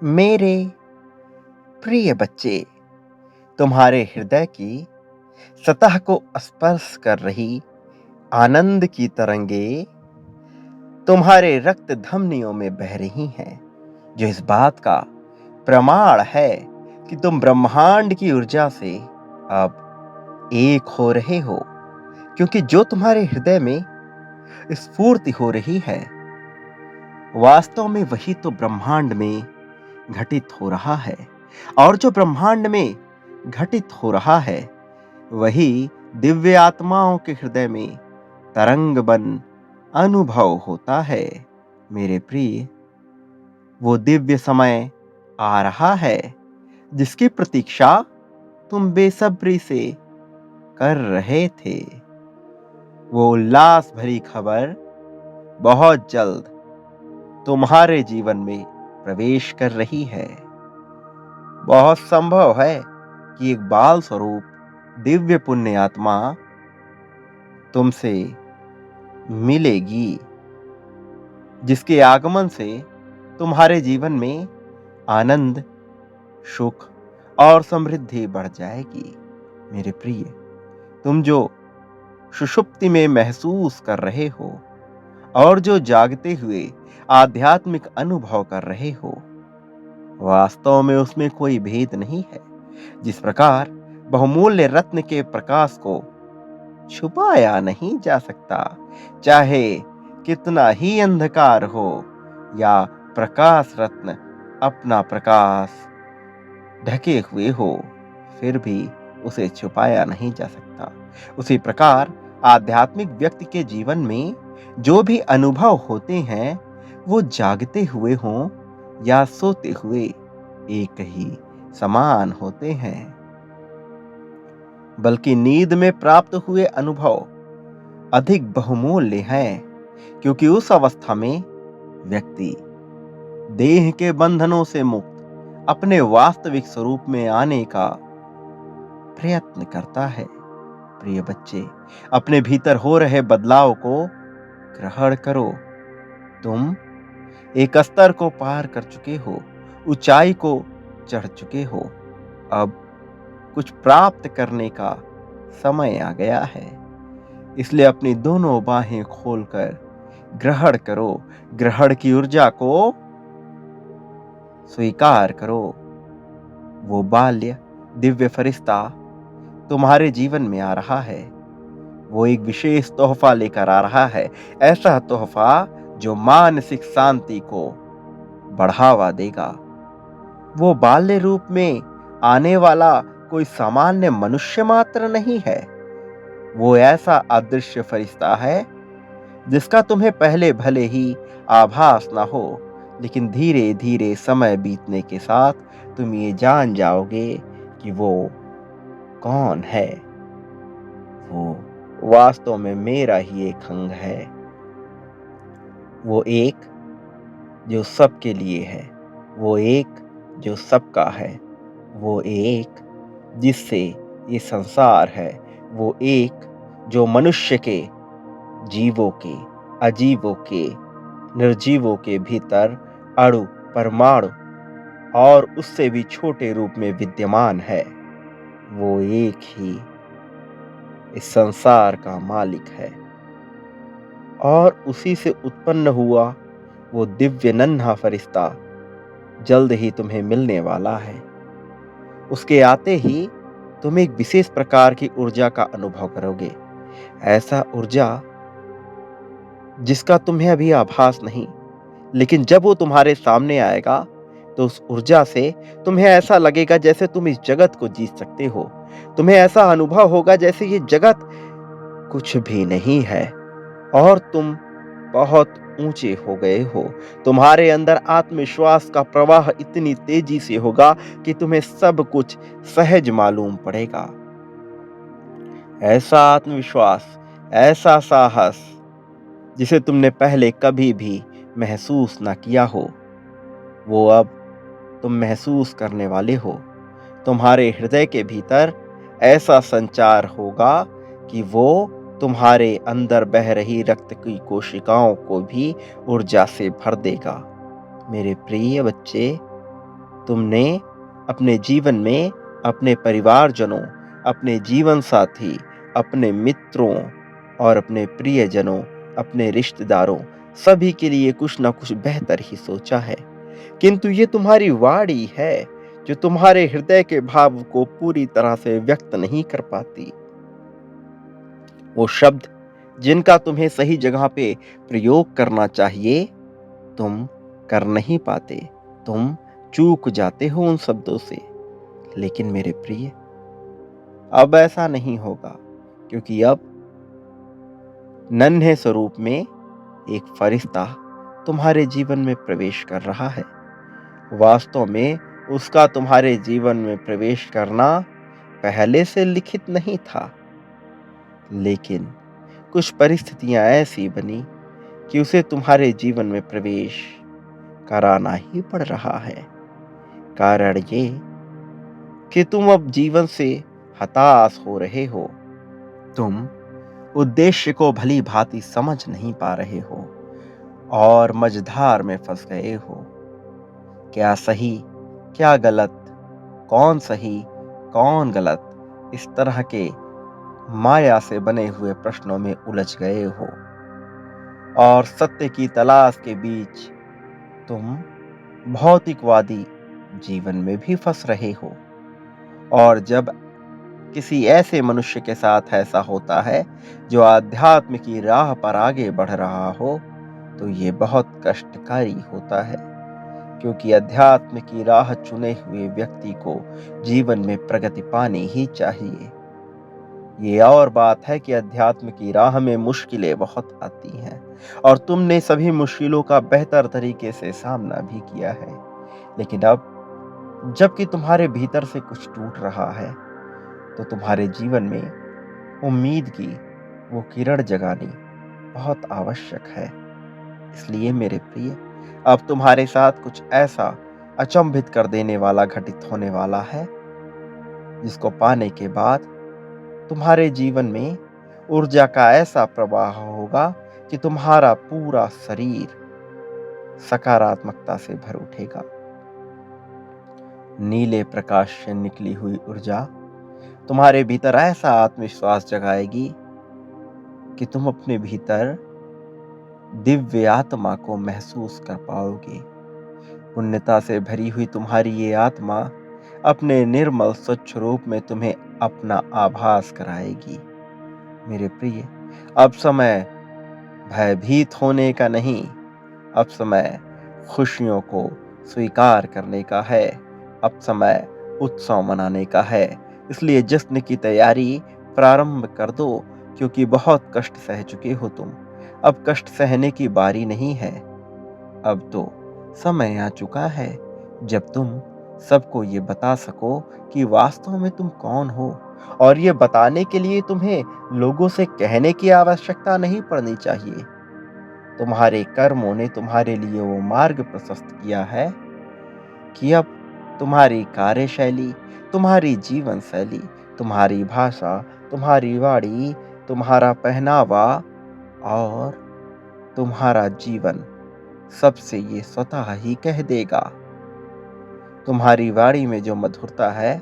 मेरे प्रिय बच्चे, तुम्हारे हृदय की सतह को स्पर्श कर रही आनंद की तरंगे तुम्हारे रक्त धमनियों में बह रही हैं, जो इस बात का प्रमाण है कि तुम ब्रह्मांड की ऊर्जा से अब एक हो रहे हो। क्योंकि जो तुम्हारे हृदय में स्फूर्ति हो रही है, वास्तव में वही तो ब्रह्मांड में घटित हो रहा है। और जो ब्रह्मांड में घटित हो रहा है, वही दिव्य आत्माओं के हृदय में तरंग बन अनुभव होता है। मेरे प्रिय, वो दिव्य समय आ रहा है जिसकी प्रतीक्षा तुम बेसब्री से कर रहे थे। वो उल्लास भरी खबर बहुत जल्द तुम्हारे जीवन में प्रवेश कर रही है। बहुत संभव है कि एक बाल स्वरूप दिव्य पुण्य आत्मा तुमसे मिलेगी, जिसके आगमन से तुम्हारे जीवन में आनंद, सुख और समृद्धि बढ़ जाएगी। मेरे प्रिय, तुम जो सुषुप्ति में महसूस कर रहे हो और जो जागते हुए आध्यात्मिक अनुभव कर रहे हो, वास्तव में उसमें कोई भेद नहीं है। जिस प्रकार बहुमूल्य रत्न के प्रकाश को छुपाया नहीं जा सकता, चाहे कितना ही अंधकार हो, या प्रकाश रत्न अपना प्रकाश ढके हुए हो, फिर भी उसे छुपाया नहीं जा सकता। उसी प्रकार आध्यात्मिक व्यक्ति के जीवन में जो भी अनुभव होते हैं, वो जागते हुए हों या सोते हुए एक ही समान होते हैं। बल्कि नींद में प्राप्त हुए अनुभव अधिक बहुमूल्य हैं, क्योंकि उस अवस्था में व्यक्ति देह के बंधनों से मुक्त अपने वास्तविक स्वरूप में आने का प्रयत्न करता है। प्रिय बच्चे, अपने भीतर हो रहे बदलाव को ग्रहण करो। तुम एक स्तर को पार कर चुके हो, ऊंचाई को चढ़ चुके हो। अब कुछ प्राप्त करने का समय आ गया है। इसलिए अपनी दोनों बाहें खोलकर ग्रहण करो। ग्रहण की ऊर्जा को स्वीकार करो। वो बाल्य दिव्य फरिश्ता तुम्हारे जीवन में आ रहा है। वो एक विशेष तोहफा लेकर आ रहा है, ऐसा तोहफा जो मानसिक शांति को बढ़ावा देगा। वो बाल्य रूप में आने वाला कोई सामान्य मनुष्य मात्र नहीं है। वो ऐसा अदृश्य फरिश्ता है जिसका तुम्हें पहले भले ही आभास ना हो, लेकिन धीरे धीरे समय बीतने के साथ तुम ये जान जाओगे कि वो कौन है। वो वास्तव में मेरा ही एक अंग है। वो एक जो सबके लिए है, वो एक जो सबका है, वो एक जिससे ये संसार है, वो एक जो मनुष्य के, जीवों के, अजीवों के, निर्जीवों के भीतर अणु, परमाणु और उससे भी छोटे रूप में विद्यमान है। वो एक ही इस संसार का मालिक है, और उसी से उत्पन्न हुआ वो दिव्य नन्हा फरिश्ता जल्द ही तुम्हें मिलने वाला है। उसके आते ही तुम एक विशेष प्रकार की ऊर्जा का अनुभव करोगे। ऐसा ऊर्जा जिसका तुम्हें अभी आभास नहीं, लेकिन जब वो तुम्हारे सामने आएगा तो उस ऊर्जा से तुम्हें ऐसा लगेगा जैसे तुम इस जगत को जीत सकते हो। तुम्हें ऐसा अनुभव होगा जैसे ये जगत कुछ भी नहीं है और तुम बहुत ऊंचे हो गए हो। तुम्हारे अंदर आत्मविश्वास का प्रवाह इतनी तेजी से होगा कि तुम्हें सब कुछ सहज मालूम पड़ेगा। ऐसा आत्मविश्वास, ऐसा साहस जिसे तुमने पहले कभी भी महसूस ना किया हो, वो अब तुम महसूस करने वाले हो। तुम्हारे हृदय के भीतर ऐसा संचार होगा कि वो तुम्हारे अंदर बह रही रक्त की कोशिकाओं को भी ऊर्जा से भर देगा। मेरे प्रिय बच्चे, तुमने अपने जीवन में अपने परिवारजनों, अपने जीवन साथी, अपने मित्रों और अपने प्रियजनों, अपने रिश्तेदारों, सभी के लिए कुछ ना कुछ बेहतर ही सोचा है। किंतु ये तुम्हारी वाणी है, जो तुम्हारे हृदय के भाव को पूरी तरह से व्यक्त नहीं कर पाती। वो शब्द जिनका तुम्हें सही जगह पे प्रयोग करना चाहिए, तुम कर नहीं पाते। तुम चूक जाते हो उन शब्दों से। लेकिन मेरे प्रिय, अब ऐसा नहीं होगा, क्योंकि अब नन्हे स्वरूप में एक फरिश्ता तुम्हारे जीवन में प्रवेश कर रहा है। वास्तव में उसका तुम्हारे जीवन में प्रवेश करना पहले से लिखित नहीं था, लेकिन कुछ परिस्थितियां ऐसी बनी कि उसे तुम्हारे जीवन में प्रवेश कराना ही पड़ रहा है। कारण ये कि तुम अब जीवन से हताश हो रहे हो। तुम उद्देश्य को भली भांति समझ नहीं पा रहे हो और मझधार में फंस गए हो। क्या सही, क्या गलत, कौन सही, कौन गलत, इस तरह के माया से बने हुए प्रश्नों में उलझ गए हो और सत्य की तलाश के बीच तुम भौतिकवादी जीवन में भी फंस रहे हो। और जब किसी ऐसे मनुष्य के साथ ऐसा होता है जो आध्यात्म की राह पर आगे बढ़ रहा हो, तो ये बहुत कष्टकारी होता है, क्योंकि अध्यात्म की राह चुने हुए व्यक्ति को जीवन में प्रगति पानी ही चाहिए। ये और बात है कि अध्यात्म की राह में मुश्किलें बहुत आती हैं और तुमने सभी मुश्किलों का बेहतर तरीके से सामना भी किया है। लेकिन अब जबकि तुम्हारे भीतर से कुछ टूट रहा है, तो तुम्हारे जीवन में उम्मीद की वो किरण जगानी बहुत आवश्यक है। इसलिए मेरे प्रिय, अब तुम्हारे साथ कुछ ऐसा अचंभित कर देने वाला घटित होने वाला है, जिसको पाने के बाद तुम्हारे जीवन में ऊर्जा का ऐसा प्रवाह होगा कि तुम्हारा पूरा शरीर सकारात्मकता से भर उठेगा। नीले प्रकाश से निकली हुई ऊर्जा तुम्हारे भीतर ऐसा आत्मविश्वास जगाएगी कि तुम अपने भीतर दिव्य आत्मा को महसूस कर पाओगे। पुण्यता से भरी हुई तुम्हारी ये आत्मा अपने निर्मल स्वच्छ रूप में तुम्हें अपना आभास कराएगी। मेरे प्रिय, अब समय भयभीत होने का नहीं, अब समय खुशियों को स्वीकार करने का है। अब समय उत्सव मनाने का है। इसलिए जश्न की तैयारी प्रारंभ कर दो, क्योंकि बहुत कष्ट सह चुके हो तुम। अब कष्ट सहने की बारी नहीं है। अब तो समय आ चुका है जब तुम सबको ये बता सको कि वास्तव में तुम कौन हो। और ये बताने के लिए तुम्हें लोगों से कहने की आवश्यकता नहीं पड़नी चाहिए। तुम्हारे कर्मों ने तुम्हारे लिए वो मार्ग प्रशस्त किया है कि अब तुम्हारी कार्यशैली, तुम्हारी जीवन शैली, तुम्हारी भाषा, तुम्हारी वाणी, तुम्हारा पहनावा और तुम्हारा जीवन सबसे ये स्वतः ही कह देगा। तुम्हारी वाणी में जो मधुरता है,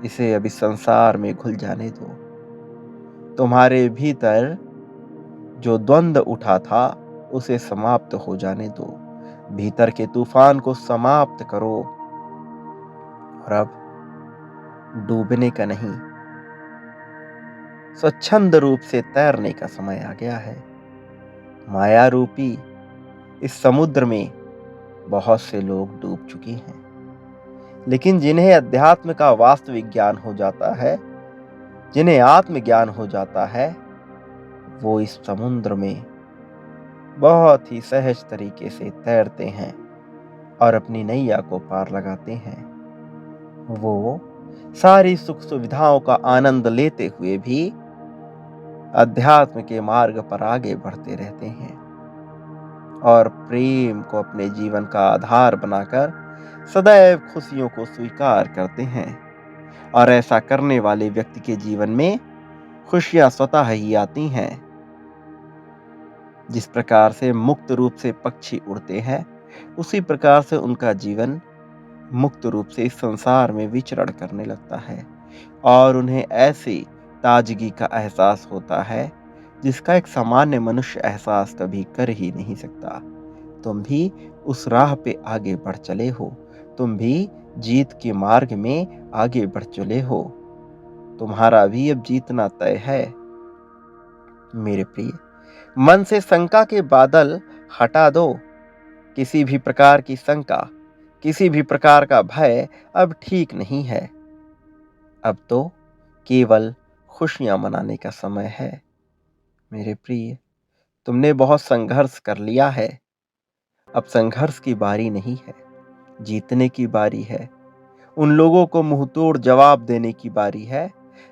इसे अभी संसार में घुल जाने दो। तुम्हारे भीतर जो द्वंद्व उठा था, उसे समाप्त हो जाने दो। भीतर के तूफान को समाप्त करो। और अब डूबने का नहीं, स्वच्छंद रूप से तैरने का समय आ गया है। माया रूपी इस समुद्र में बहुत से लोग डूब चुके हैं, लेकिन जिन्हें अध्यात्म का वास्तविक ज्ञान हो जाता है, जिन्हें आत्मज्ञान हो जाता है, वो इस समुद्र में बहुत ही सहज तरीके से तैरते हैं और अपनी नैया को पार लगाते हैं। वो सारी सुख सुविधाओं का आनंद लेते हुए भी अध्यात्म के मार्ग पर आगे बढ़ते रहते हैं और प्रेम को अपने जीवन का आधार बनाकर सदैव खुशियों को स्वीकार करते हैं। और ऐसा करने वाले व्यक्ति के जीवन में खुशियां स्वतः ही आती हैं। जिस प्रकार से मुक्त रूप से पक्षी उड़ते हैं, उसी प्रकार से उनका जीवन मुक्त रूप से इस संसार में विचरण करने लगता है और उन्हें ऐसी ताजगी का एहसास होता है जिसका एक सामान्य मनुष्य एहसास कभी कर ही नहीं सकता। तुम भी उस राह पे आगे बढ़ चले हो। तुम भी जीत के मार्ग में आगे बढ़ चले हो। तुम्हारा भी अब जीतना तय है। मेरे प्रिय, मन से शंका के बादल हटा दो। किसी भी प्रकार की शंका, किसी भी प्रकार का भय अब ठीक नहीं है। अब तो केवल खुशियां मनाने का समय है। मेरे प्रिय, तुमने बहुत संघर्ष कर लिया है। अब संघर्ष की बारी नहीं है, जीतने की बारी है। उन लोगों को मुंहतोड़ जवाब देने की बारी है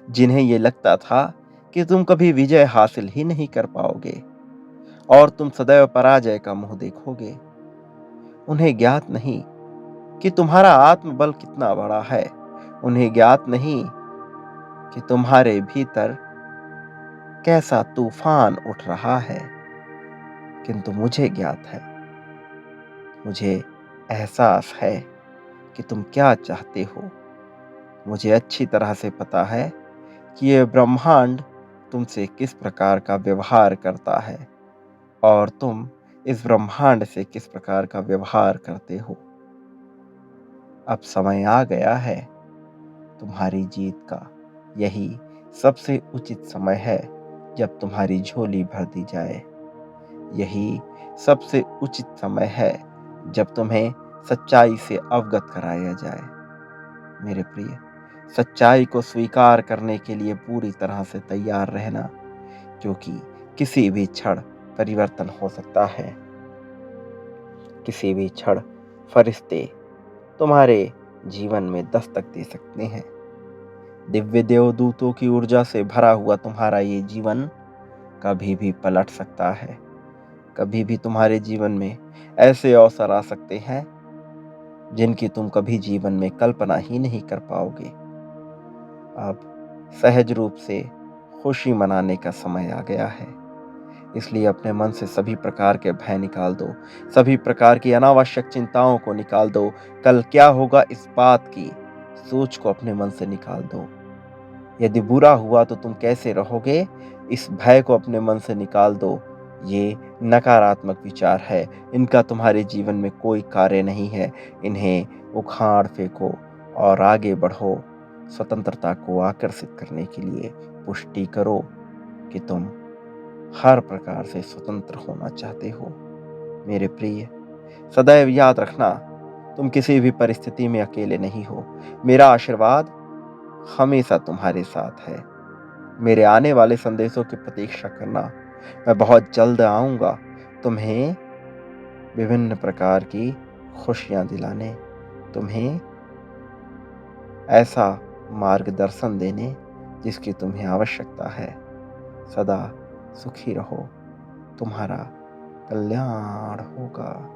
जिन्हें यह लगता था कि तुम कभी विजय हासिल ही नहीं कर पाओगे और तुम सदैव पराजय का मुंह देखोगे। उन्हें ज्ञात नहीं कि तुम्हारा आत्मबल कितना बड़ा है। उन्हें ज्ञात नहीं कि तुम्हारे भीतर कैसा तूफान उठ रहा है। किंतु मुझे ज्ञात है, मुझे एहसास है कि तुम क्या चाहते हो। मुझे अच्छी तरह से पता है कि यह ब्रह्मांड तुमसे किस प्रकार का व्यवहार करता है और तुम इस ब्रह्मांड से किस प्रकार का व्यवहार करते हो। अब समय आ गया है तुम्हारी जीत का। यही सबसे उचित समय है जब तुम्हारी झोली भर दी जाए। यही सबसे उचित समय है जब तुम्हें सच्चाई से अवगत कराया जाए। मेरे प्रिय, सच्चाई को स्वीकार करने के लिए पूरी तरह से तैयार रहना, क्योंकि किसी भी क्षण परिवर्तन हो सकता है। किसी भी क्षण फरिश्ते तुम्हारे जीवन में दस्तक दे सकते हैं। दिव्य देवदूतों की ऊर्जा से भरा हुआ तुम्हारा ये जीवन कभी भी पलट सकता है। कभी भी तुम्हारे जीवन में ऐसे अवसर आ सकते हैं जिनकी तुम कभी जीवन में कल्पना ही नहीं कर पाओगे। अब सहज रूप से खुशी मनाने का समय आ गया है। इसलिए अपने मन से सभी प्रकार के भय निकाल दो, सभी प्रकार की अनावश्यक चिंताओं को निकाल दो। कल क्या होगा इस बात की सोच को अपने मन से निकाल दो। यदि बुरा हुआ तो तुम कैसे रहोगे, इस भय को अपने मन से निकाल दो। ये नकारात्मक विचार है, इनका तुम्हारे जीवन में कोई कार्य नहीं है। इन्हें उखाड़ फेंको और आगे बढ़ो। स्वतंत्रता को आकर्षित करने के लिए पुष्टि करो कि तुम हर प्रकार से स्वतंत्र होना चाहते हो। मेरे प्रिय, सदैव याद रखना, तुम किसी भी परिस्थिति में अकेले नहीं हो। मेरा आशीर्वाद हमेशा तुम्हारे साथ है। मेरे आने वाले संदेशों की प्रतीक्षा करना। मैं बहुत जल्द आऊंगा तुम्हें विभिन्न प्रकार की खुशियां दिलाने, तुम्हें ऐसा मार्गदर्शन देने जिसकी तुम्हें आवश्यकता है। सदा सुखी रहो, तुम्हारा कल्याण होगा।